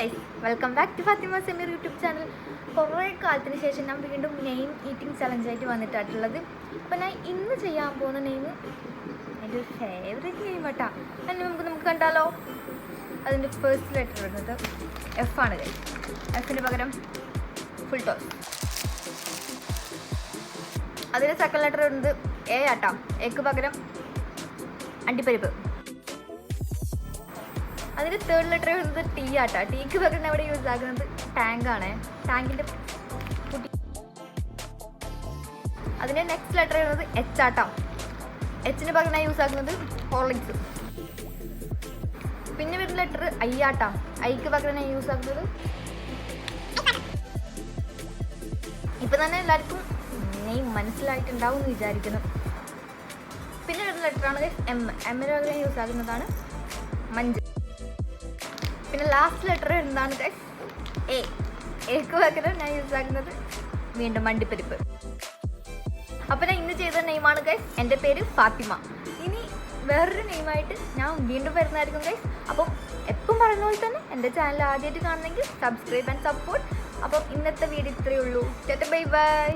Guys, welcome back to Fathima Sameer YouTube channel. കുറേ കാലത്തിന് ശേഷം ഞാൻ വീണ്ടും നെയിം ഈറ്റിംഗ് ചലഞ്ചായിട്ട് വന്നിട്ടായിട്ടുള്ളത്. അപ്പോൾ ഞാൻ ഇന്ന് ചെയ്യാൻ പോകുന്ന നെയിം എൻ്റെ ഒരു ഫേവറേറ്റ് നെയിം കേട്ടാ. അതിന് നമുക്ക് കണ്ടാലോ. അതിൻ്റെ ഫസ്റ്റ് ലെറ്റർ വരുന്നത് എഫ് ആണ് ഗൈസ്. എഫിന് പകരം ഫുൾ ടോസ്. അതിൻ്റെ സെക്കൻഡ് ലെറ്റർ വരുന്നത് എ ആട്ടാ. എക്ക് പകരം അണ്ടിപ്പരിപ്പ്. അതിന് തേർഡ് ലെറ്റർ വരുന്നത് ടി ആട്ടാ. ടീക്ക് പകരം അവിടെ യൂസ് ആക്കുന്നത് ടാങ്കാണ്. ടാങ്കിൻ്റെ കുട്ടി. അതിൻ്റെ നെക്സ്റ്റ് ലെറ്റർ വരുന്നത് എച്ച് ആട്ടാ. എച്ചിന് പകരം ഞാൻ യൂസ് ആക്കുന്നത് ഹോർലിക്സ്. പിന്നെ വരുന്ന ലെറ്റർ ഐ ആട്ടാ. ഐക്ക് പകരം ഞാൻ യൂസ് ആക്കുന്നത് ഇപ്പം തന്നെ എല്ലാവർക്കും നെയിം മനസ്സിലായിട്ടുണ്ടാവും എന്ന് വിചാരിക്കുന്നു. പിന്നെ വരുന്ന ലെറ്ററാണ് എം. എമ്മിന് പകരം യൂസ് ആക്കുന്നതാണ് മഞ്ച്. പിന്നെ ലാസ്റ്റ് ലെറ്റർ എന്താണ് ഗൈസ്? എ. എക്ക് പകരം ഞാൻ യൂസ് ആക്കുന്നത് വീണ്ടും വണ്ടിപ്പരിപ്പ്. അപ്പോൾ ഞാൻ ഇന്ന് ചെയ്ത നെയിമാണ് ഗൈസ്. എൻ്റെ പേര് ഫാത്തിമ. ഇനി വേറൊരു നെയിമായിട്ട് ഞാൻ വീണ്ടും വരുന്നതായിരിക്കും ഗൈസ്. അപ്പം എപ്പം പറയുന്ന പോലെ തന്നെ എൻ്റെ ചാനൽ ആദ്യമായിട്ട് കാണുന്നെങ്കിൽ സബ്സ്ക്രൈബ് ആൻഡ് സപ്പോർട്ട്. അപ്പം ഇന്നത്തെ വീഡിയോ ഇത്രയേ ഉള്ളൂ. Bye bye.